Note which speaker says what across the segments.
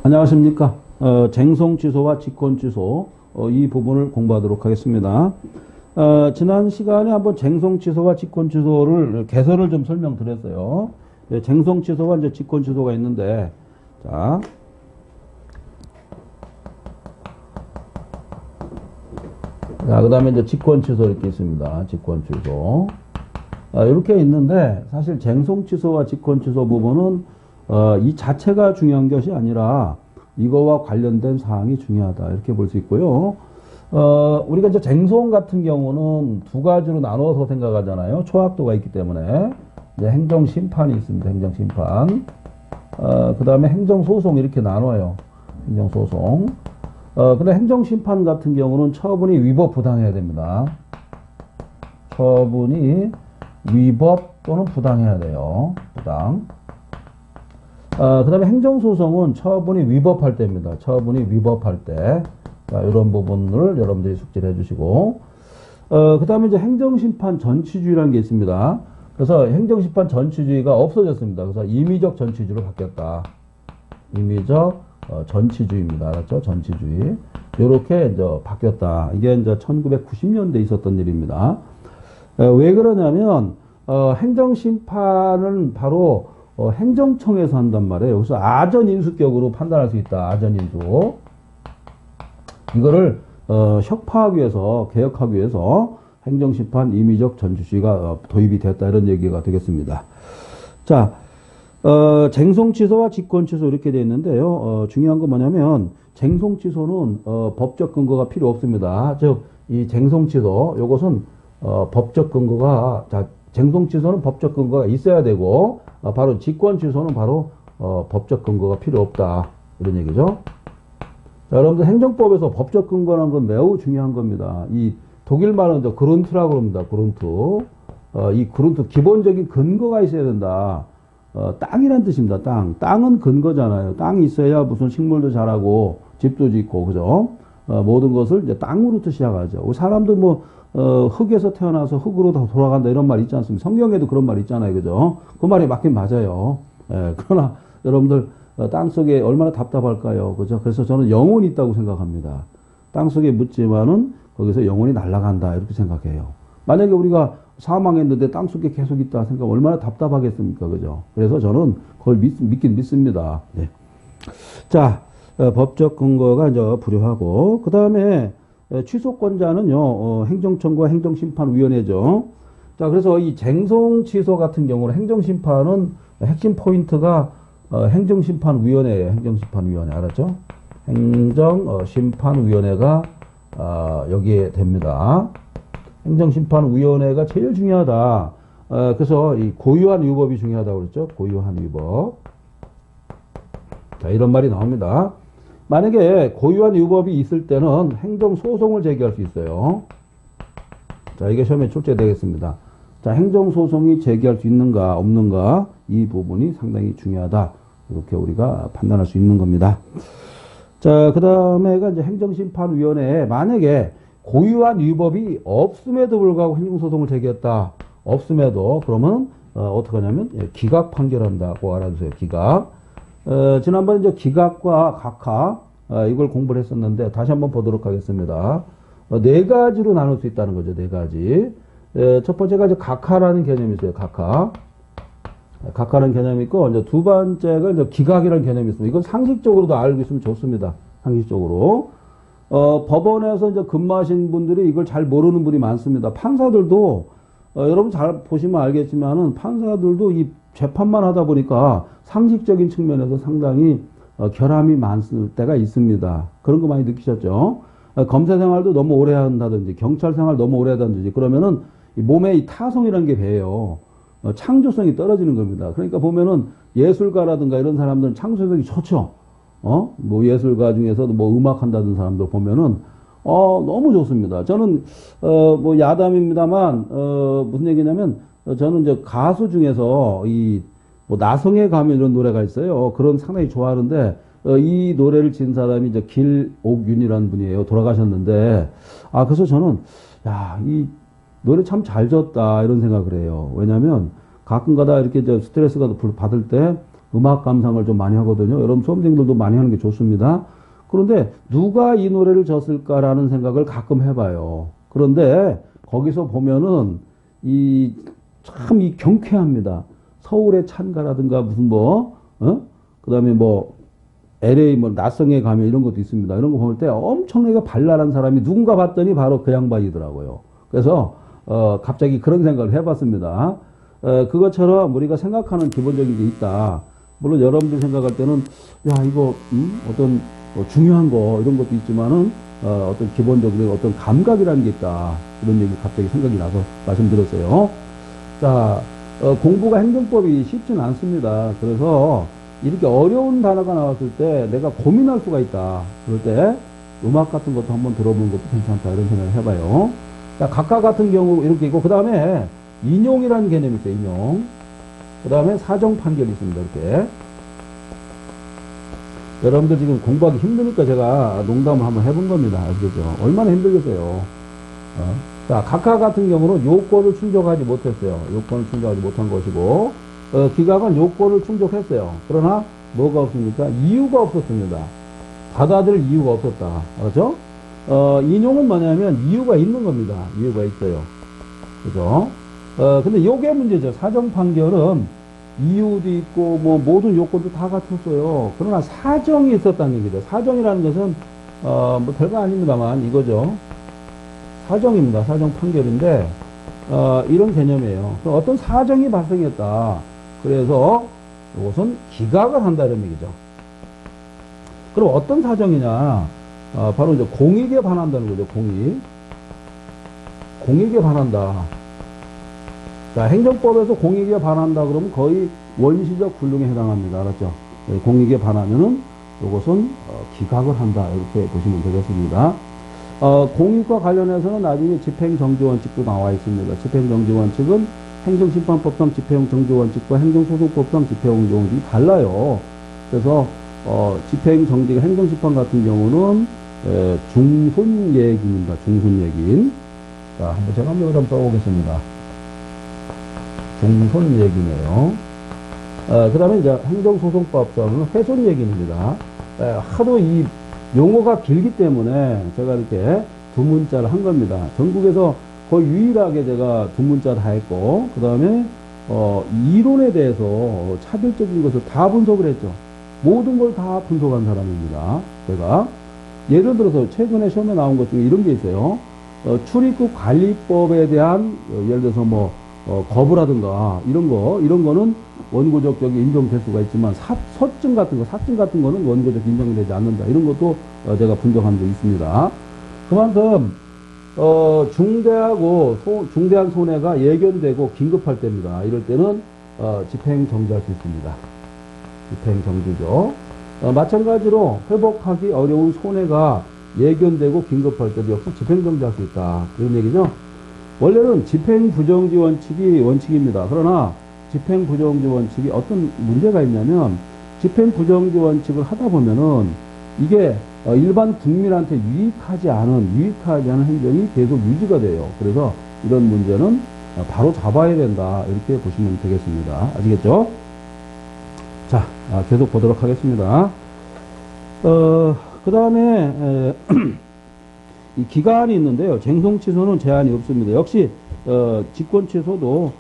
Speaker 1: 안녕하십니까. 쟁송 취소와 직권 취소, 이 부분을 공부하도록 하겠습니다. 지난 시간에 한번 쟁송 취소와 직권 취소를 개설을 좀 설명드렸어요. 쟁송 취소와 이제 직권 취소가 있는데, 자, 그 다음에 이제 직권 취소 이렇게 있습니다. 직권 취소. 이렇게 있는데, 사실 쟁송 취소와 직권 취소 부분은 이 자체가 중요한 것이 아니라 이거와 관련된 사항이 중요하다. 이렇게 볼 수 있고요. 우리가 이제 쟁송 같은 경우는 두 가지로 나눠서 생각하잖아요. 초학도가 있기 때문에. 이제 행정심판이 있습니다. 행정심판. 그 다음에 행정소송 이렇게 나눠요. 행정소송. 근데 행정심판 같은 경우는 처분이 위법 부당해야 됩니다. 처분이 위법 또는 부당해야 돼요. 부당. 그 다음에 행정소송은 처분이 위법할 때입니다. 처분이 위법할 때. 자, 이런 부분을 여러분들이 숙지를 해주시고, 그 다음에 이제 행정심판 전치주의라는 게 있습니다. 그래서 행정심판 전치주의가 없어졌습니다. 그래서 임의적 전치주의로 바뀌었다. 임의적 전치주의입니다. 알았죠? 전치주의. 이렇게 이제 바뀌었다. 이게 이제 1990년대에 있었던 일입니다. 왜 그러냐면, 행정심판은 바로 행정청에서 한단 말이에요. 그래서 아전인수격으로 판단할 수 있다. 아전인수. 이거를 혁파하기 위해서, 개혁하기 위해서 행정심판 임의적 전치주의가 도입이 됐다. 이런 얘기가 되겠습니다. 자, 쟁송취소와 직권취소 이렇게 되어 있는데요. 중요한 건 뭐냐면 쟁송취소는 법적 근거가 필요 없습니다. 즉, 이 쟁송취소 요것은 법적 근거가, 자, 쟁송취소는 법적 근거가 있어야 되고, 바로 직권취소는 바로 법적 근거가 필요 없다. 이런 얘기죠. 자, 여러분들 행정법에서 법적 근거라는 건 매우 중요한 겁니다. 이 독일 말은 이제 그룬트라고 합니다. 그룬트. 이 그룬트 기본적인 근거가 있어야 된다. 땅이란 뜻입니다. 땅. 땅은 근거잖아요. 땅이 있어야 무슨 식물도 자라고 집도 짓고 그죠? 모든 것을 이제 땅으로부터 시작하죠. 사람도 뭐 흙에서 태어나서 흙으로 다 돌아간다 이런 말 있지 않습니까? 성경에도 그런 말 있잖아요. 그죠? 그 말이 맞긴 맞아요. 그러나 여러분들 땅 속에 얼마나 답답할까요? 그죠? 그래서 저는 영혼이 있다고 생각합니다. 땅 속에 묻지만은 거기서 영혼이 날아간다 이렇게 생각해요. 만약에 우리가 사망했는데 땅 속에 계속 있다 생각하면 얼마나 답답하겠습니까? 그죠? 그래서 저는 그걸 믿긴 믿습니다. 네. 자, 법적 근거가 이제 불효하고, 그 다음에 취소권자는요, 행정청과 행정심판위원회죠. 자, 그래서 이 쟁송 취소 같은 경우는 행정심판은 핵심 포인트가 행정심판위원회예요. 행정심판위원회. 알았죠? 행정심판위원회가 여기에 됩니다. 행정심판위원회가 제일 중요하다. 그래서 이 고유한 위법이 중요하다고 그랬죠. 고유한 위법. 자, 이런 말이 나옵니다. 만약에 고유한 위법이 있을 때는 행정소송을 제기할 수 있어요. 자, 이게 시험에 출제되겠습니다. 자, 행정소송이 제기할 수 있는가, 없는가, 이 부분이 상당히 중요하다. 이렇게 우리가 판단할 수 있는 겁니다. 자, 그 다음에가 이제 행정심판위원회에 만약에 고유한 위법이 없음에도 불구하고 행정소송을 제기했다. 없음에도, 그러면, 어떻게 하냐면, 기각 판결한다고 알아두세요. 기각. 지난번에 이제 기각과 각하, 이걸 공부를 했었는데, 다시 한번 보도록 하겠습니다. 네 가지로 나눌 수 있다는 거죠. 네 가지. 첫 번째가 이제 각하라는 개념이 있어요. 각하. 각하라는 개념이 있고, 이제 두 번째가 이제 기각이라는 개념이 있습니다. 이건 상식적으로도 알고 있으면 좋습니다. 상식적으로. 법원에서 이제 근무하신 분들이 이걸 잘 모르는 분이 많습니다. 판사들도, 여러분 잘 보시면 알겠지만은 판사들도 이 재판만 하다 보니까 상식적인 측면에서 상당히 결함이 많을 때가 있습니다. 그런 거 많이 느끼셨죠? 검사 생활도 너무 오래 한다든지, 경찰 생활 너무 오래 한다든지, 그러면은 몸에 이 타성이라는 게 배요. 창조성이 떨어지는 겁니다. 그러니까 보면은 예술가라든가 이런 사람들은 창조성이 좋죠. 뭐 예술가 중에서도 뭐 음악 한다는 사람들 보면은, 너무 좋습니다. 저는, 뭐 야담입니다만, 무슨 얘기냐면, 저는 이제 가수 중에서 뭐 나성에 가면 이런 노래가 있어요. 그런 상당히 좋아하는데, 이 노래를 진 사람이 이제 길옥윤이라는 분이에요. 돌아가셨는데, 그래서 저는, 야, 이 노래 참 잘 졌다. 이런 생각을 해요. 왜냐면 가끔 가다 이렇게 스트레스가 받을 때 음악 감상을 좀 많이 하거든요. 여러분 수험생들도 많이 하는 게 좋습니다. 그런데 누가 이 노래를 졌을까라는 생각을 가끔 해봐요. 그런데 거기서 보면은 참 이 경쾌합니다. 서울의 찬가라든가 무슨 그다음에 LA 나성에 가면 이런 것도 있습니다. 이런 거 볼 때 엄청나게 발랄한 사람이 누군가 봤더니 바로 그 양반이더라고요. 그래서 갑자기 그런 생각을 해봤습니다. 그것처럼 우리가 생각하는 기본적인 게 있다. 물론 여러분들 생각할 때는 야 이거 어떤 중요한 거 이런 것도 있지만은 어떤 기본적인 어떤 감각이라는 게 있다. 이런 얘기 갑자기 생각이 나서 말씀드렸어요. 자, 공부가 행정법이 쉽지는 않습니다. 그래서 이렇게 어려운 단어가 나왔을 때 내가 고민할 수가 있다. 그럴 때 음악 같은 것도 한번 들어보는 것도 괜찮다. 이런 생각을 해봐요. 자, 각하 같은 경우 이렇게 있고, 그 다음에 인용이라는 개념이 있어요. 인용. 그 다음에 사정 판결이 있습니다. 이렇게. 여러분들 지금 공부하기 힘드니까 제가 농담을 한번 해본 겁니다. 아시겠죠? 얼마나 힘들겠어요. 자, 각하 같은 경우는 요건을 충족하지 못했어요. 요건을 충족하지 못한 것이고, 기각은 요건을 충족했어요. 그러나 뭐가 없습니까? 이유가 없었습니다. 받아들일 이유가 없었다. 그렇죠? 인용은 뭐냐면 이유가 있는 겁니다. 이유가 있어요. 그죠? 근데 요게 문제죠. 사정 판결은 이유도 있고 모든 요건도 다 갖췄어요. 그러나 사정이 있었다는 얘기죠. 사정이라는 것은 별거 아닙니다만 이거죠. 사정입니다. 사정 판결인데 이런 개념이에요. 어떤 사정이 발생했다. 그래서 이것은 기각을 한다 이런 얘기죠. 그럼 어떤 사정이냐? 바로 이제 공익에 반한다는 거죠. 공익에 반한다. 자, 행정법에서 공익에 반한다 그러면 거의 원시적 굴용에 해당합니다. 알았죠? 공익에 반하면은 이것은 기각을 한다. 이렇게 보시면 되겠습니다. 공익과 관련해서는 나중에 집행정지원칙도 나와 있습니다. 집행정지원칙은 행정심판법상 집행정지원칙과 행정소송법상 집행정지원칙이 달라요. 그래서 집행정지가 행정심판 같은 경우는 중손예기입니다. 중손예기인. 자, 한번 제가 한번 여기다 써보겠습니다. 중손예기네요. 그 다음에 이제 행정소송법상은 훼손예기입니다. 하도 이 용어가 길기 때문에 제가 이렇게 두 문자를 한 겁니다. 전국에서 거의 유일하게 제가 두 문자 다 했고, 그 다음에 이론에 대해서 차별적인 것을 다 분석을 했죠. 모든 걸 다 분석한 사람입니다. 제가 예를 들어서 최근에 시험에 나온 것 중에 이런 게 있어요. 출입국 관리법에 대한 예를 들어서 거부라든가 이런 거는 원고적 적이 인정될 수가 있지만 서증 같은 거, 사증 같은 거는 원고적 인정이 되지 않는다. 이런 것도 제가 분석한 적 있습니다. 그만큼 중대한 손해가 예견되고 긴급할 때입니다. 이럴 때는 집행정지할 수 있습니다. 집행정지죠. 마찬가지로 회복하기 어려운 손해가 예견되고 긴급할 때도 역시 집행정지할 수 있다. 이런 얘기죠. 원래는 집행부정지 원칙입니다. 그러나 집행부정지 원칙이 어떤 문제가 있냐면 집행부정지 원칙을 하다 보면은 이게 일반 국민한테 유익하지 않은 행정이 계속 유지가 돼요. 그래서 이런 문제는 바로 잡아야 된다. 이렇게 보시면 되겠습니다. 아시겠죠? 자, 계속 보도록 하겠습니다. 그 다음에 이 기간이 있는데요. 쟁송 취소는 제한이 없습니다. 역시 직권 취소도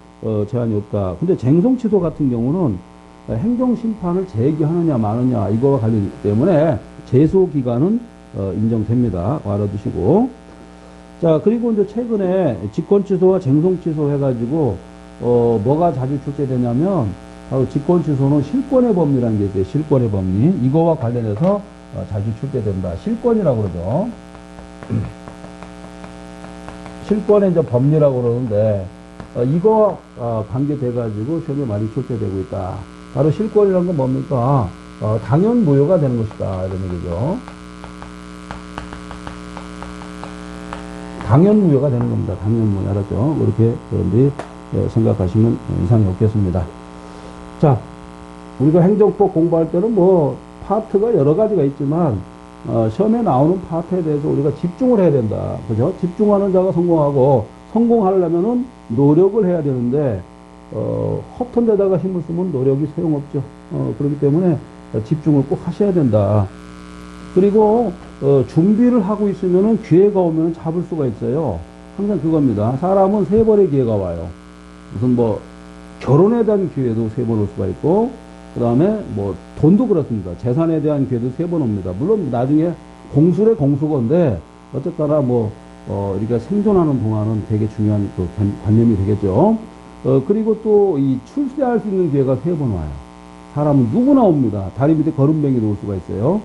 Speaker 1: 제한이 없다. 근데 쟁송 취소 같은 경우는 행정 심판을 제기하느냐 마느냐 이거와 관련이기 때문에 제소 기간은 인정됩니다. 알아두시고. 자, 그리고 이제 최근에 직권 취소와 쟁송 취소 해가지고 뭐가 자주 출제되냐면 바로 직권 취소는 실권의 법리라는 게 있어요. 실권의 법리. 이거와 관련해서 자주 출제된다. 실권이라고 그러죠. 실권의 이제 법리라고 그러는데 이거 관계돼가지고 시험에 많이 출제되고 있다. 바로 실권이라는 건 뭡니까? 당연무효가 되는 것이다. 이런 얘기죠. 당연무효가 되는 겁니다. 당연무효. 알았죠? 그렇게 여러분들이 생각하시면 이상이 없겠습니다. 자, 우리가 행정법 공부할 때는 파트가 여러 가지가 있지만 시험에 나오는 파트에 대해서 우리가 집중을 해야 된다. 그죠? 집중하는 자가 성공하고 성공하려면은 노력을 해야 되는데 허튼 데다가 힘을 쓰면 노력이 소용없죠. 그렇기 때문에 집중을 꼭 하셔야 된다. 그리고 준비를 하고 있으면은 기회가 오면 잡을 수가 있어요. 항상 그겁니다. 사람은 세 번의 기회가 와요. 무슨 뭐 결혼에 대한 기회도 세 번 올 수가 있고, 그 다음에 뭐 돈도 그렇습니다. 재산에 대한 기회도 세 번 옵니다. 물론 나중에 공수래 공수건데 어쨌거나 뭐 우리가 생존하는 동안은 되게 중요한 그 관념이 되겠죠. 그리고 또 이 출세할 수 있는 기회가 세 번 와요. 사람은 누구나 옵니다. 다리 밑에 거름뱅이도 올 수가 있어요.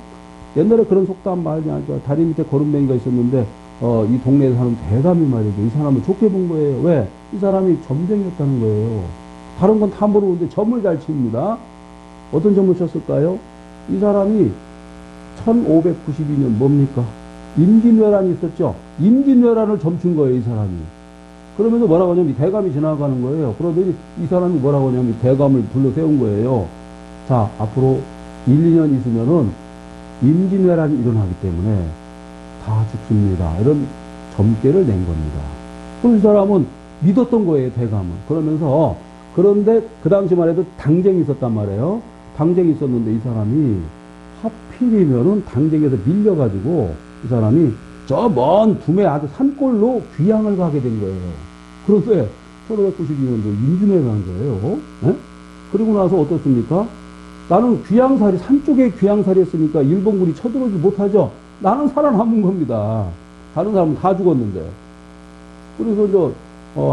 Speaker 1: 옛날에 그런 속담 말이 아니죠. 다리 밑에 거름뱅이가 있었는데 이 동네에 사는 대감이 말이죠. 이 사람을 좋게 본 거예요. 왜? 이 사람이 점쟁이였다는 거예요. 다른 건 다 모르는데 점을 잘 칩니다. 어떤 점을 쳤을까요? 이 사람이 1592년 뭡니까? 임진왜란이 있었죠. 임진왜란을 점친 거예요, 이 사람이. 그러면서 뭐라고 하냐면 대감이 지나가는 거예요. 그러더니 이 사람이 뭐라고 하냐면 대감을 불러 세운 거예요. 자, 앞으로 1, 2년 있으면은 임진왜란이 일어나기 때문에 다 죽습니다. 이런 점괘를 낸 겁니다. 그래서 이 사람은 믿었던 거예요, 대감은. 그러면서, 그런데 그 당시만 해도 당쟁이 있었단 말이에요. 당쟁이 있었는데 이 사람이 하필이면은 당쟁에서 밀려가지고 이 사람이 저 먼 두메 아주 산골로 귀향을 가게 된 거예요. 그런데 1592년도 임진왜란이 난 거예요. 네? 그리고 나서 어떻습니까? 나는 귀향살이, 산 쪽에 귀향살이 했으니까 일본군이 쳐들어오지 못하죠. 나는 살아남은 겁니다. 다른 사람은 다 죽었는데. 그래서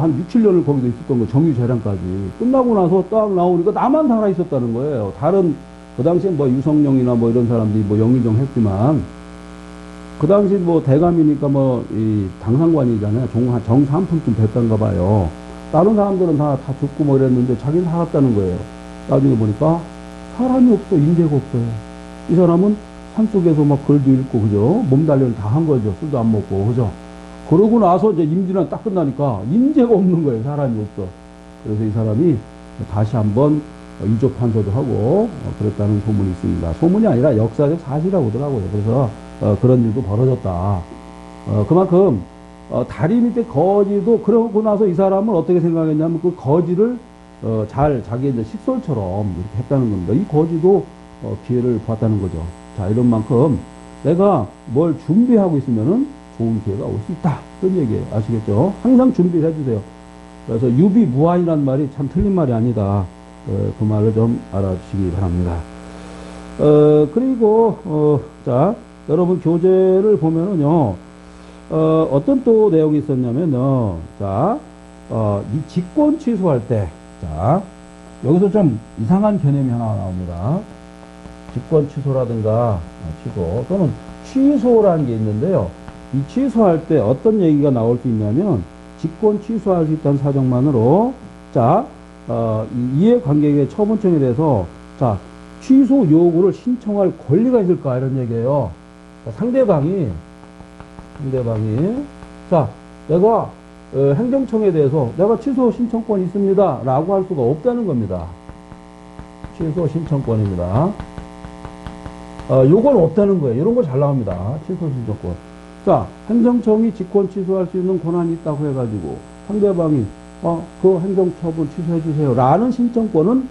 Speaker 1: 한 6, 7년을 거기서 있었던 거, 정유재량까지. 끝나고 나서 딱 나오니까 나만 살아있었다는 거예요. 다른, 그 당시에 뭐 유성룡이나 뭐 이런 사람들이 뭐 영의정 했지만, 그 당시 뭐 대감이니까 뭐 이 당상관이잖아요. 정삼품쯤 됐던가 봐요. 다른 사람들은 다 죽고 뭐 이랬는데 자기는 살았다는 거예요. 나중에 보니까 사람이 없어, 인재가 없어요. 이 사람은 산속에서 막 글도 읽고, 그죠? 몸단련 다 한 거죠. 술도 안 먹고, 그죠? 그러고 나서 이제 임진왜란 딱 끝나니까 인재가 없는 거예요. 사람이 없어. 그래서 이 사람이 다시 한번 이조 판서도 하고 그랬다는 소문이 있습니다. 소문이 아니라 역사적 사실이라고 하더라고요. 그래서 그런 일도 벌어졌다. 그만큼 다리 밑에 거지도, 그러고 나서 이 사람은 어떻게 생각했냐면 그 거지를 잘 자기 이제 식솔처럼 이렇게 했다는 겁니다. 이 거지도 기회를 봤다는 거죠. 자, 이런 만큼 내가 뭘 준비하고 있으면은 좋은 기회가 올 수 있다. 그런 얘기예요. 아시겠죠? 항상 준비를 해주세요. 그래서 유비무환이란 말이 참 틀린 말이 아니다. 그 말을 좀 알아주시기 바랍니다. 그리고 자, 여러분 교재를 보면은요, 어떤 또 내용이 있었냐면요, 자, 이 직권 취소할 때, 자, 여기서 좀 이상한 개념이 하나 나옵니다. 직권 취소라든가 취소 또는 취소라는 게 있는데요. 이 취소할 때 어떤 얘기가 나올 수 있냐면 직권 취소할 수 있다는 사정만으로, 자, 이해관계의 처분청에 대해서, 자, 취소 요구를 신청할 권리가 있을까 이런 얘기예요. 자, 상대방이 자, 내가 행정청에 대해서 내가 취소 신청권이 있습니다 라고 할 수가 없다는 겁니다. 취소 신청권입니다. 요건 없다는 거예요. 이런 거 잘 나옵니다. 취소 신청권. 자, 행정청이 직권 취소할 수 있는 권한이 있다고 해가지고 상대방이 그 행정처분 취소해 주세요 라는 신청권은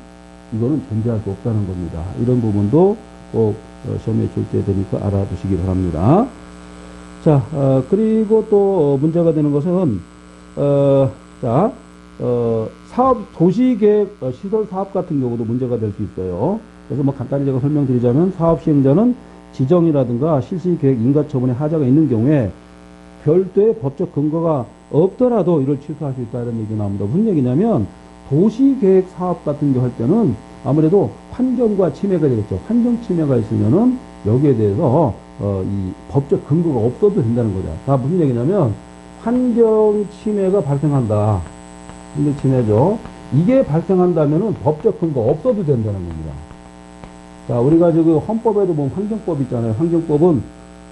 Speaker 1: 이거는 존재할 수 없다는 겁니다. 이런 부분도 꼭 시험에 줄 때 되니까 알아두시기 바랍니다. 자, 그리고 또 문제가 되는 것은 자, 도시계획 시설 사업 같은 경우도 문제가 될 수 있어요. 그래서 뭐 간단히 제가 설명드리자면 사업 시행자는 지정이라든가 실시계획 인가처분에 하자가 있는 경우에 별도의 법적 근거가 없더라도 이를 취소할 수 있다 이런 얘기 나옵니다. 무슨 얘기냐면 도시계획 사업 같은 경우 할 때는 아무래도 환경과 침해가 되겠죠. 환경 침해가 있으면은 여기에 대해서 이 법적 근거가 없어도 된다는 거죠. 다 무슨 얘기냐면 환경 침해가 발생한다. 환경 침해죠. 이게 발생한다면은 법적 근거 없어도 된다는 겁니다. 자, 우리가 지금 헌법에도 보면 환경법 있잖아요. 환경법은,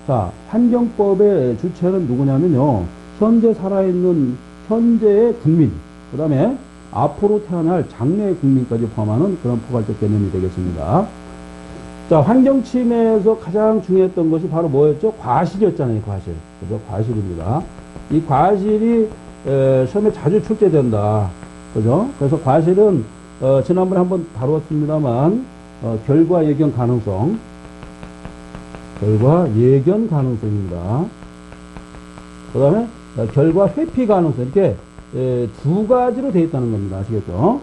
Speaker 1: 자, 환경법의 주체는 누구냐면요, 현재 살아있는 현재의 국민, 그 다음에 앞으로 태어날 장래의 국민까지 포함하는 그런 포괄적 개념이 되겠습니다. 자, 환경 침해에서 가장 중요했던 것이 바로 뭐였죠? 과실이었잖아요, 과실. 그죠? 과실입니다. 이 과실이 시험에 자주 출제된다. 그죠? 그래서 과실은, 지난번에 한번 다루었습니다만, 결과 예견 가능성. 결과 예견 가능성입니다. 그 다음에, 결과 회피 가능성. 이렇게, 두 가지로 되어 있다는 겁니다. 아시겠죠?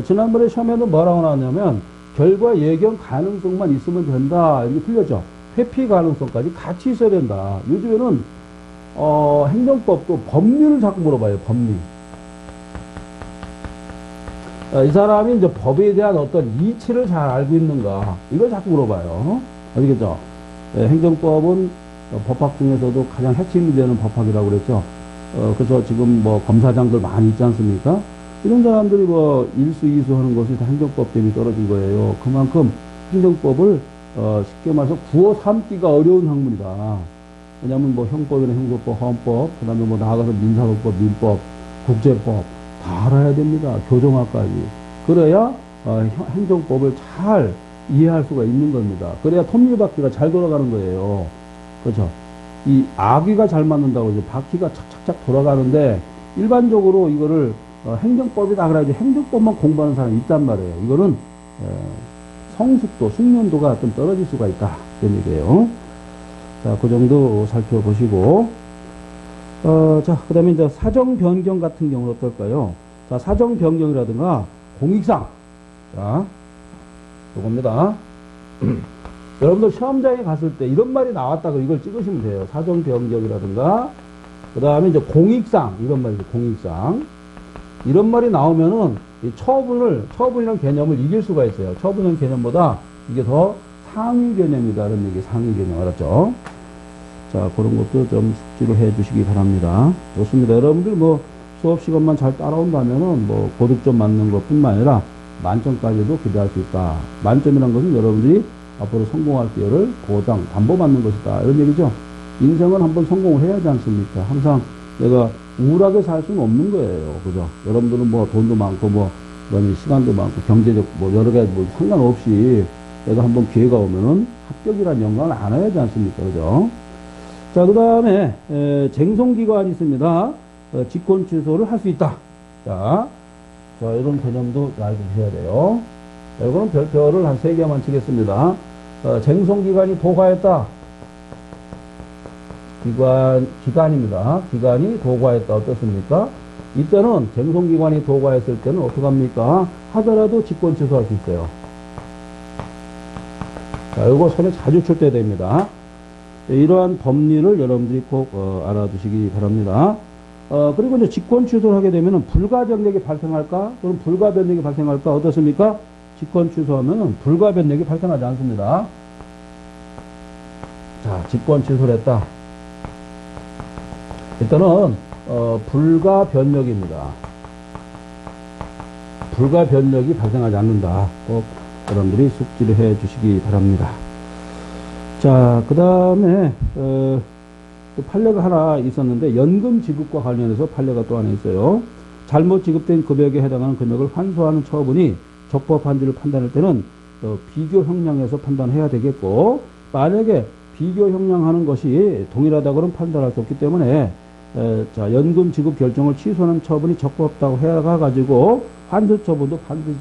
Speaker 1: 지난번에 시험에는 뭐라고 나왔냐면, 결과 예견 가능성만 있으면 된다. 이렇게 틀렸죠? 회피 가능성까지 같이 있어야 된다. 요즘에는, 행정법도 법률을 자꾸 물어봐요. 법률. 이 사람이 이제 법에 대한 어떤 이치를 잘 알고 있는가. 이걸 자꾸 물어봐요. 아시겠죠? 행정법은 법학 중에서도 가장 핵심이 되는 법학이라고 그랬죠. 그래서 지금 뭐 검사장들 많이 있지 않습니까? 이런 사람들이 뭐 일수, 이수 하는 것이 다 행정법 때문에 떨어진 거예요. 그만큼 행정법을 쉽게 말해서 구어 삼기가 어려운 학문이다. 왜냐하면 뭐 형법이나 형소법, 헌법, 그 다음에 뭐 나아가서 민사소법, 민법, 국제법 다 알아야 됩니다. 교정학까지. 그래야 행정법을 잘 이해할 수가 있는 겁니다. 그래야 톱니바퀴가 잘 돌아가는 거예요. 그렇죠? 이 아귀가 잘 맞는다고 그러죠. 바퀴가 착착착 돌아가는데 일반적으로 이거를 행정법이다 그래야지 행정법만 공부하는 사람이 있단 말이에요. 이거는 성숙도, 숙련도가 좀 떨어질 수가 있다. 그런 얘기예요. 자, 그 정도 살펴보시고, 자, 그 다음에 이제 사정 변경 같은 경우는 어떨까요? 자, 사정 변경이라든가 공익상. 자, 요겁니다. 여러분들 시험장에 갔을 때 이런 말이 나왔다고 이걸 찍으시면 돼요. 사정 변경이라든가, 그 다음에 이제 공익상. 이런 말이죠. 공익상. 이런 말이 나오면은 이 처분이라는 개념을 이길 수가 있어요. 처분이라는 개념보다 이게 더 상위 개념이다. 이런 얘기, 상위 개념. 알았죠? 자, 그런 것도 좀 숙지를 해 주시기 바랍니다. 좋습니다. 여러분들 뭐 수업 시간만 잘 따라온다면은 뭐 고득점 맞는 것 뿐만 아니라 만점까지도 기대할 수 있다. 만점이란 것은 여러분들이 앞으로 성공할 기회를 보장, 담보받는 것이다. 이런 얘기죠. 인생은 한번 성공을 해야 하지 않습니까? 항상 내가 우울하게 살 수는 없는 거예요. 그죠? 여러분들은 뭐 돈도 많고 뭐, 그다음에 시간도 많고 경제적 뭐 여러 가지 뭐 상관없이 내가 한번 기회가 오면은 합격이라는 영광을 안아야지 않습니까? 그죠? 자, 그 다음에, 쟁송기관이 있습니다. 직권 취소를 할 수 있다. 자, 이런 개념도 알고 계셔야 돼요. 자, 이거는 별표를 한 3개만 치겠습니다. 쟁송기관이 도과했다. 기간입니다. 기간이 도과했다. 어떻습니까? 이때는 쟁송기관이 도과했을 때는 어떡합니까? 하더라도 직권 취소할 수 있어요. 자, 이거 손에 자주 칠 때 됩니다. 이러한 법리를 여러분들이 꼭 알아두시기 바랍니다. 그리고 이제 직권 취소를 하게 되면 불가변력이 발생할까? 또는 불가변력이 발생할까? 어떻습니까? 직권 취소하면 불가변력이 발생하지 않습니다. 자, 직권 취소를 했다. 일단은 불가변력입니다. 불가변력이 발생하지 않는다. 꼭 여러분들이 숙지를 해 주시기 바랍니다. 자, 그 다음에 또 판례가 하나 있었는데 연금 지급과 관련해서 판례가 또 하나 있어요. 잘못 지급된 금액에 해당하는 금액을 환수하는 처분이 적법한지를 판단할 때는 비교 형량에서 판단해야 되겠고, 만약에 비교 형량하는 것이 동일하다 그러면 판단할 수 없기 때문에 자, 연금 지급 결정을 취소하는 처분이 적법하다고 해가지고 환수 처분도 반드시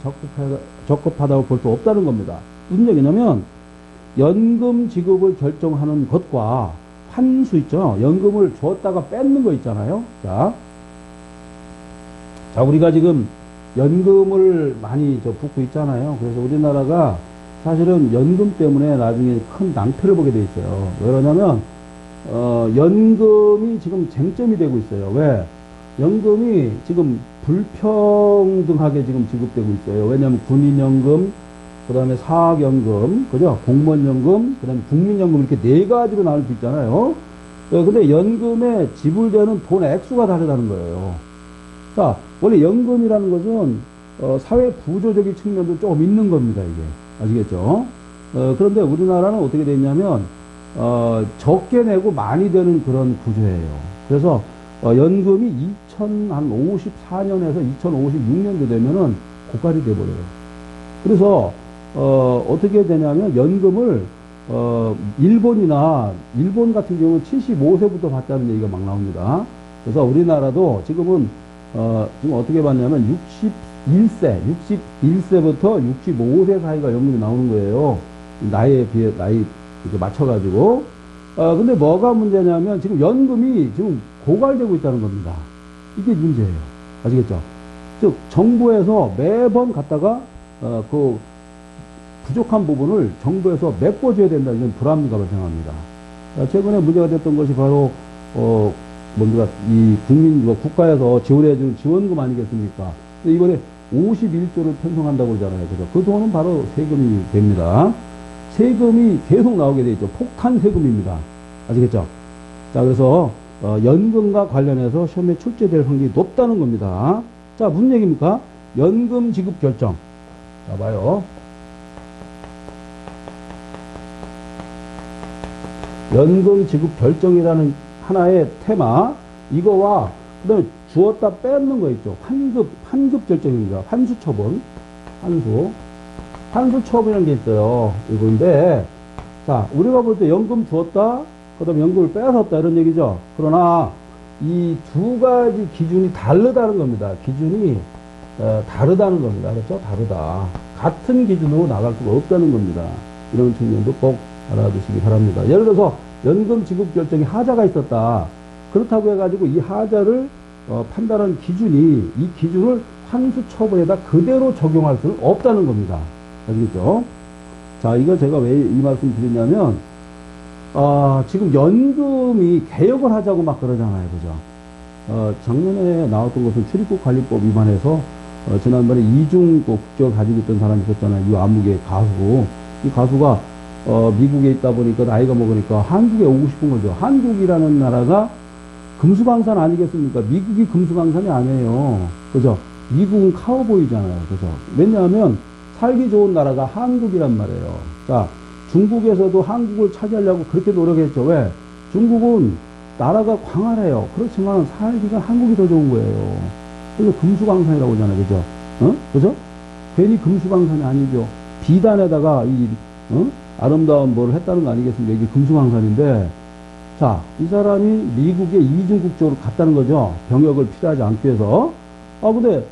Speaker 1: 적법하다고 볼 수 없다는 겁니다. 무슨 얘기냐면 연금 지급을 결정하는 것과 환수 있죠. 연금을 줬다가 뺏는 거 있잖아요. 자, 우리가 지금 연금을 많이 붓고 있잖아요. 그래서 우리나라가 사실은 연금 때문에 나중에 큰 낭패를 보게 돼 있어요. 왜 그러냐면 연금이 지금 쟁점이 되고 있어요. 왜? 연금이 지금 불평등하게 지금 지급되고 있어요. 왜냐하면 군인연금, 그 다음에 사학연금, 그죠? 공무원연금, 그 다음에 국민연금 이렇게 4가지로 나눌 수 있잖아요. 근데 연금에 지불되는 돈 액수가 다르다는 거예요. 자, 원래 연금이라는 것은 사회 부조적인 측면도 조금 있는 겁니다, 이게. 아시겠죠? 그런데 우리나라는 어떻게 됐냐면 적게 내고 많이 되는 그런 구조예요. 그래서 연금이 2054년에서 2056년도 되면은 고갈이 돼버려요. 그래서 어떻게 되냐면 연금을 일본 같은 경우는 75세부터 받자는 얘기가 막 나옵니다. 그래서 우리나라도 지금은 지금 어떻게 봤냐면 61세부터 65세 사이가 연금이 나오는 거예요. 나이에 비해, 나이 이렇게 맞춰가지고. 근데 뭐가 문제냐면 지금 연금이 지금 고갈되고 있다는 겁니다. 이게 문제예요. 아시겠죠? 즉, 정부에서 매번 갖다가, 그 부족한 부분을 정부에서 메꿔줘야 된다. 이런 불합리가 발생합니다. 최근에 문제가 됐던 것이 바로, 뭔가 이 국가에서 지원해주는 지원금 아니겠습니까? 근데 이번에 51조를 편성한다고 그러잖아요. 그죠? 그 돈은 바로 세금이 됩니다. 세금이 계속 나오게 돼 있죠. 폭탄 세금입니다. 아시겠죠? 자, 그래서, 연금과 관련해서 시험에 출제될 확률이 높다는 겁니다. 자, 무슨 얘기입니까? 연금 지급 결정. 자, 봐요. 연금 지급 결정이라는 하나의 테마, 이거와 그 다음에 주었다 뺏는 거 있죠. 환급 결정입니다. 환수 처분. 환수 처분이라는 게 있어요. 이건데, 자, 우리가 볼 때 연금 주었다, 그 다음에 연금을 뺏었다, 이런 얘기죠. 그러나, 이 두 가지 기준이 다르다는 겁니다. 기준이, 다르다는 겁니다. 그렇죠? 다르다. 같은 기준으로 나갈 수가 없다는 겁니다. 이런 측면도 꼭 알아두시기 바랍니다. 예를 들어서, 연금 지급 결정에 하자가 있었다. 그렇다고 해가지고 이 하자를 판단한 기준이 이 기준을 환수 처분에다 그대로 적용할 수는 없다는 겁니다. 아시겠죠? 자, 이거 제가 왜 이 말씀 드리냐면 지금 연금이 개혁을 하자고 막 그러잖아요. 그죠? 작년에 나왔던 것은 출입국 관리법 위반해서 지난번에 이중 국적을 가지고 있던 사람이 있었잖아요. 이 안무계 가수. 이 가수가 미국에 있다 보니까 나이가 먹으니까 한국에 오고 싶은 거죠. 한국이라는 나라가 금수강산 아니겠습니까? 미국이 금수강산이 아니에요. 그죠? 미국은 카우보이잖아요. 그죠? 왜냐하면 살기 좋은 나라가 한국이란 말이에요. 자, 중국에서도 한국을 차지하려고 그렇게 노력했죠. 왜? 중국은 나라가 광활해요. 그렇지만 살기가 한국이 더 좋은 거예요. 그래서 금수강산이라고 하잖아요. 그죠? 그죠? 괜히 금수강산이 아니죠. 비단에다가 아름다운 뭐를 했다는 거 아니겠습니까? 이게 금수강산인데, 자, 이 사람이 미국에 이중국적으로 갔다는 거죠. 병역을 필요하지 않기 위해서. 근데,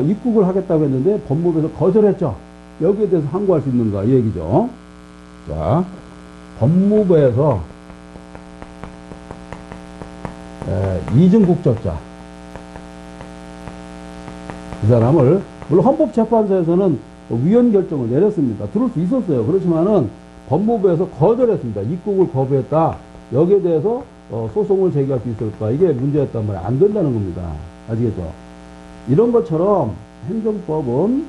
Speaker 1: 입국을 하겠다고 했는데, 법무부에서 거절했죠. 여기에 대해서 항고할 수 있는가, 이 얘기죠. 자, 법무부에서, 이중국적자. 이 사람을, 물론 헌법재판소에서는 위헌 결정을 내렸습니다. 들을 수 있었어요. 그렇지만은, 법무부에서 거절했습니다. 입국을 거부했다. 여기에 대해서 소송을 제기할 수 있을까? 이게 문제였단 말이에요. 안 된다는 겁니다. 아시겠죠? 이런 것처럼 행정법은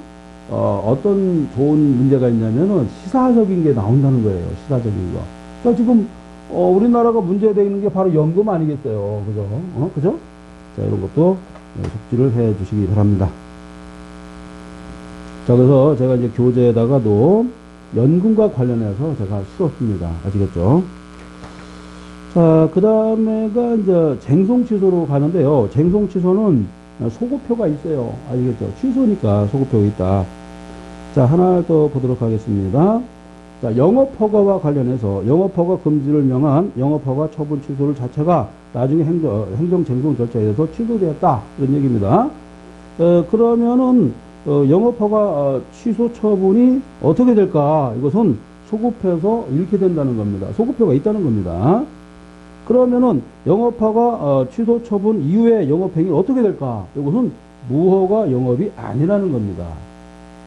Speaker 1: 어떤 좋은 문제가 있냐면은 시사적인 게 나온다는 거예요. 시사적인 거. 그러니까 지금 우리나라가 문제되어 있는 게 바로 연금 아니겠어요. 그죠? 그죠? 자, 이런 것도 숙지를 해 주시기 바랍니다. 자, 그래서 제가 이제 교재에다가도 연금과 관련해서 제가 실었습니다. 아시겠죠? 자, 그 다음에가 이제 쟁송 취소로 가는데요. 쟁송 취소는 소급표가 있어요. 아시겠죠? 취소니까 소급표가 있다. 자, 하나 더 보도록 하겠습니다. 자, 영업허가와 관련해서 영업허가 금지를 명한 영업허가 처분 취소를 자체가 나중에 행정쟁송 절차에 의해서 취소되었다. 이런 얘기입니다. 그러면은 영업허가 취소 처분이 어떻게 될까? 이것은 소급해서 이렇게 된다는 겁니다. 소급표가 있다는 겁니다. 그러면은 영업허가 취소 처분 이후에 영업행위 어떻게 될까? 이것은 무허가 영업이 아니라는 겁니다.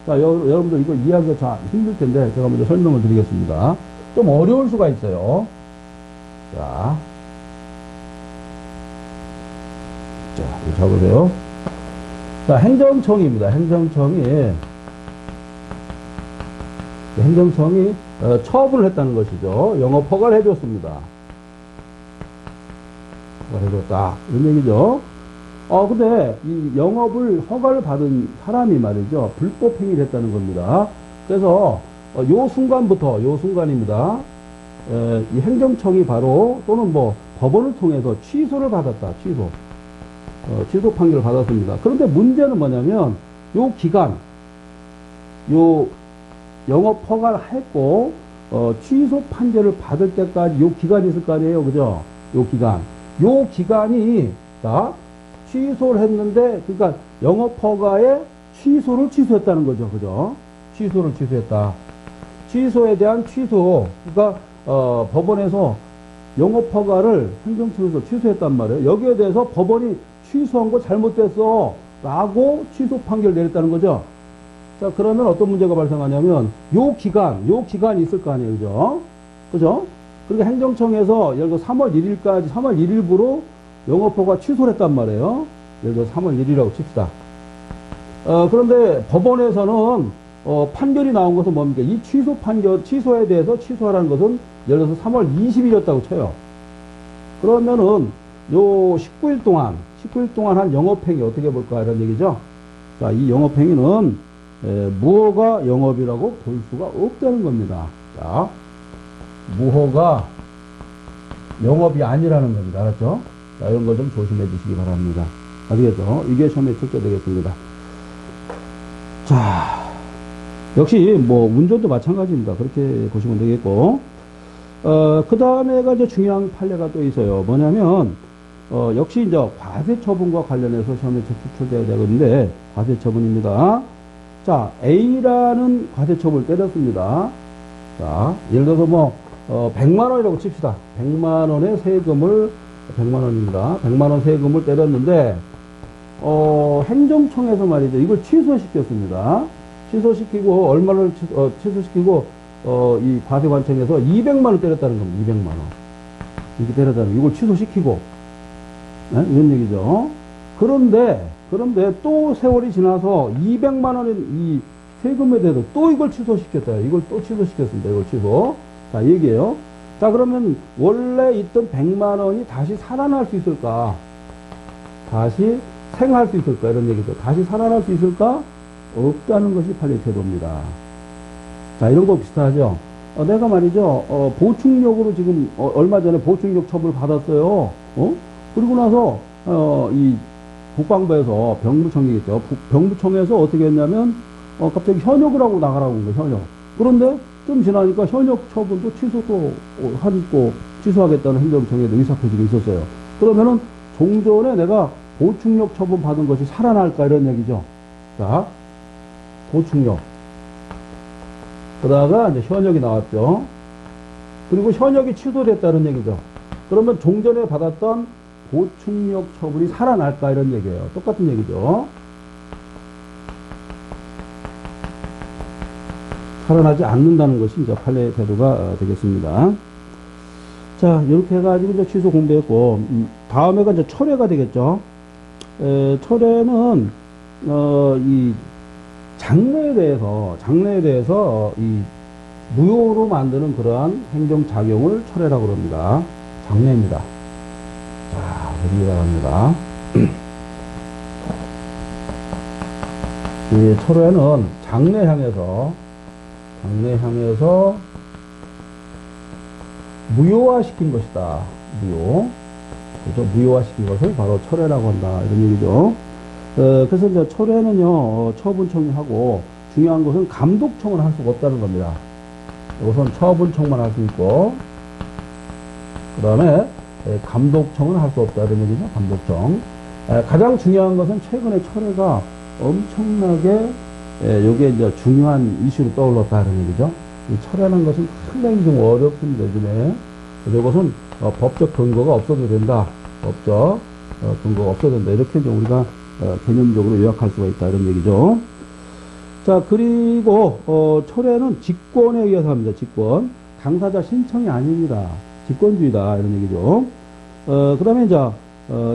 Speaker 1: 자, 여러분들 이거 이해하기가 잘 힘들 텐데 제가 먼저 설명을 드리겠습니다. 좀 어려울 수가 있어요. 자, 이거 잡으세요. 자, 행정청입니다. 행정청이 처분을 했다는 것이죠. 영업 허가를 해줬습니다. 허가를 해줬다. 이런 얘기죠. 근데 이 영업을 허가를 받은 사람이 말이죠. 불법 행위를 했다는 겁니다. 그래서 요 순간입니다. 이 행정청이 바로 또는 뭐 법원을 통해서 취소를 받았다. 취소 판결을 받았습니다. 그런데 문제는 뭐냐면 요 기간, 요 영업 허가를 했고 취소 판결을 받을 때까지 요 기간이 있을 거 아니에요. 그죠? 요 기간이 자 취소를 했는데, 그러니까 영업허가의 취소를 취소했다는 거죠. 그죠? 취소를 취소했다. 취소에 대한 취소. 그러니까, 법원에서 영업허가를 행정청에서 취소했단 말이에요. 여기에 대해서 법원이 취소한 거 잘못됐어. 라고 취소 판결을 내렸다는 거죠. 자, 그러면 어떤 문제가 발생하냐면, 요 기간이 있을 거 아니에요. 그죠? 그죠? 그러니까 행정청에서 예를 들어 3월 1일까지, 3월 1일부로 영업허가 취소를 했단 말이에요. 예를 들어 3월 1일이라고 칩시다. 그런데 법원에서는, 판결이 나온 것은 뭡니까? 이 취소에 대해서 취소하라는 것은 예를 들어서 3월 20일이었다고 쳐요. 그러면은, 요 19일 동안 한 영업행위 어떻게 볼까? 이런 얘기죠. 자, 이 영업행위는, 무허가 영업이라고 볼 수가 없다는 겁니다. 자, 무허가 영업이 아니라는 겁니다. 알았죠? 자, 이런 거 좀 조심해 주시기 바랍니다. 아시겠죠? 이게 시험에 출제되겠습니다. 자, 역시 뭐 운전도 마찬가지입니다. 그렇게 보시면 되겠고, 그 다음에가 이제 중요한 판례가 또 있어요. 뭐냐면, 역시 이제 과세 처분과 관련해서 시험에 출제가 되는데, 과세 처분입니다. 자, A라는 과세 처분을 때렸습니다. 자, 예를 들어서 뭐, 100만 원이라고 칩시다. 100만 원의 세금을, 100만 원입니다. 100만 원 세금을 때렸는데, 행정청에서 말이죠. 이걸 취소시켰습니다. 취소시키고, 얼마를 취소시키고, 이 과세관청에서 200만 원 때렸다는 겁니다. 200만 원. 이렇게 때렸다는 거. 이걸 취소시키고, 네? 이런 얘기죠. 그런데 또 세월이 지나서 200만 원의 이 세금에 대해서 또 이걸 취소시켰다. 이걸 또 취소시켰습니다. 이걸 취소. 자, 얘기해요. 자, 그러면 원래 있던 100만 원이 다시 살아날 수 있을까? 다시 생할 수 있을까? 이런 얘기죠. 다시 살아날 수 있을까? 없다는 것이 판례 태도입니다. 자, 이런 거 비슷하죠? 내가 말이죠, 보충력으로 지금, 얼마 전에 보충력 처분을 받았어요. 그리고 나서, 이 국방부에서 병무청이겠죠. 병무청에서 어떻게 했냐면, 갑자기 현역을 하고 나가라고 한 거예요, 현역. 그런데 좀 지나니까 현역 처분도 취소하겠다는 행정청에도 의사표시가 있었어요. 그러면은 종전에 내가 보충력 처분 받은 것이 살아날까 이런 얘기죠. 자, 보충력. 그러다가 이제 현역이 나왔죠. 그리고 현역이 취소됐다는 얘기죠. 그러면 종전에 받았던 보충력 처분이 살아날까 이런 얘기예요. 똑같은 얘기죠. 살아나지 않는다는 것이 이제 판례 태도가 되겠습니다. 자, 이렇게 해가지고 이제 취소 공부했고, 다음에가 이제 철회가 되겠죠. 철회는, 이 장래에 대해서 이 무효로 만드는 그러한 행정작용을 철회라고 합니다. 장래입니다. 자, 보시기 바랍니다. 이 철회는 장래 향해서 무효화시킨 것이다. 그죠? 무효화시킨 것을 바로 철회라고 한다. 이런 얘기죠. 그래서 이제 철회는요, 처분청이 하고, 중요한 것은 감독청을 할 수가 없다는 겁니다. 우선 처분청만 할 수 있고, 그 다음에 감독청은 할 수 없다. 이런 얘기죠. 감독청. 가장 중요한 것은 최근에 철회가 엄청나게 요게 이제 중요한 이슈로 떠올랐다 이런 얘기죠. 이 철회라는 것은 상당히 좀 어렵습니다, 요즘에. 그래서 이것은 법적 근거가 없어도 된다. 법적 근거가 없어도 된다. 이렇게 이제 우리가 개념적으로 요약할 수가 있다 이런 얘기죠. 자, 그리고 철회는 직권에 의해서 합니다. 직권. 당사자 신청이 아닙니다. 직권주의다 이런 얘기죠. 그 다음에 이제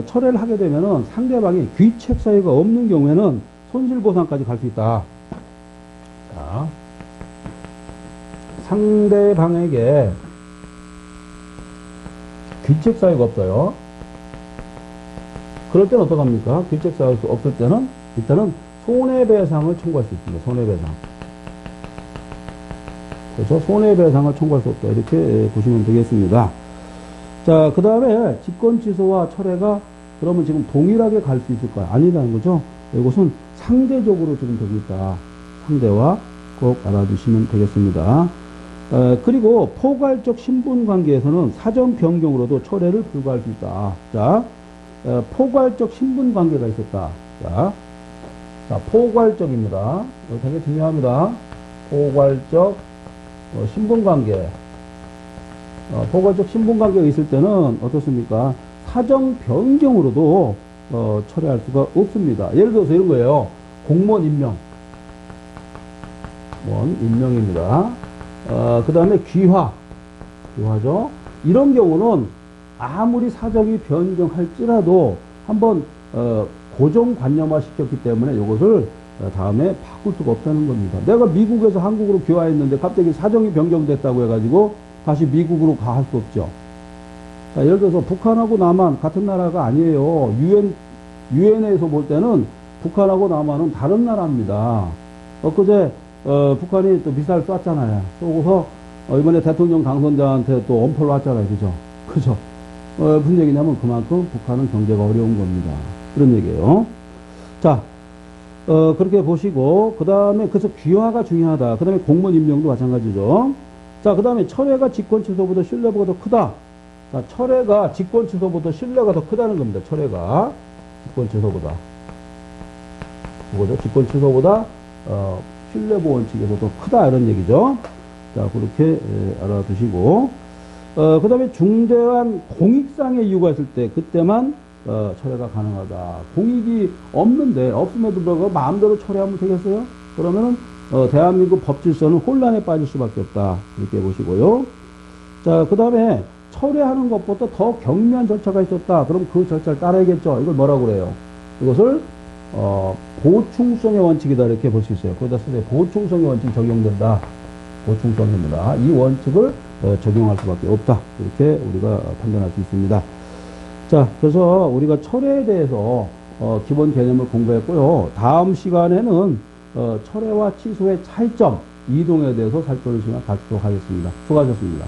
Speaker 1: 철회를 하게 되면은 상대방이 귀책 사유가 없는 경우에는 손실보상까지 갈 수 있다. 자, 상대방에게 귀책 사유가 없어요. 그럴 때는 어떡합니까? 귀책 사유가 없을 때는 일단은 손해배상을 청구할 수 있습니다. 손해배상. 그래서 손해배상을 청구할 수 없다. 이렇게 보시면 되겠습니다. 자, 그 다음에 직권취소와 철회가 그러면 지금 동일하게 갈 수 있을까요? 아니라는 거죠. 이것은 상대적으로 지금 되고 있다. 상대와 꼭 알아두시면 되겠습니다. 그리고 포괄적 신분관계에서는 사전 변경으로도 철회를 불가할 수 있다. 자, 포괄적 신분 관계가 있었다. 자, 포괄적입니다. 이거 되게 중요합니다. 포괄적 신분 관계. 포괄적 신분 관계가 있을 때는 어떻습니까? 사정 변경으로도 처리할 수가 없습니다. 예를 들어서 이런 거예요. 공무원 임명. 임명입니다. 그 다음에 귀화죠. 이런 경우는 아무리 사정이 변경할지라도 한번 고정관념화 시켰기 때문에 이것을 다음에 바꿀 수가 없다는 겁니다. 내가 미국에서 한국으로 귀화했는데 갑자기 사정이 변경됐다고 해가지고 다시 미국으로 갈 수 없죠. 자, 예를 들어서 북한하고 남한 같은 나라가 아니에요. 유엔에서 볼 때는 북한하고 남한은 다른 나라입니다. 엊그제 북한이 또 미사일 쐈잖아요. 쏘고서 이번에 대통령 당선자한테 또 엄포를 왔잖아요. 그죠? 무슨 얘기냐면 그만큼 북한은 경제가 어려운 겁니다. 그런 얘기예요. 자, 그렇게 보시고 그 다음에 그래서 귀화가 중요하다. 그 다음에 공무원 임명도 마찬가지죠. 자, 그 다음에 철회가 직권 취소보다 신뢰가 더 크다. 자, 철회가 직권 취소보다 신뢰가 더 크다는 겁니다. 철회가 직권 취소보다. 그거죠. 직권 취소보다 신뢰보호 원칙에서 더 크다 이런 얘기죠. 자, 그렇게 알아두시고 그 다음에 중대한 공익상의 이유가 있을 때 그때만 철회가 가능하다. 공익이 없음에도 불구하고 마음대로 철회하면 되겠어요? 그러면은 대한민국 법질서는 혼란에 빠질 수밖에 없다. 이렇게 보시고요. 자, 그 다음에 철회하는 것보다 더 경미한 절차가 있었다. 그럼 그 절차를 따라야겠죠. 이걸 뭐라고 그래요? 이것을 보충성의 원칙이다. 이렇게 볼 수 있어요. 거기다 쓰세요. 보충성의 원칙이 적용된다. 보충성입니다. 이 원칙을 적용할 수밖에 없다. 이렇게 우리가 판단할 수 있습니다. 자, 그래서 우리가 철회에 대해서 기본 개념을 공부했고요. 다음 시간에는 철회와 취소의 차이점, 이동에 대해서 살펴볼 시간 갖도록 하겠습니다. 수고하셨습니다.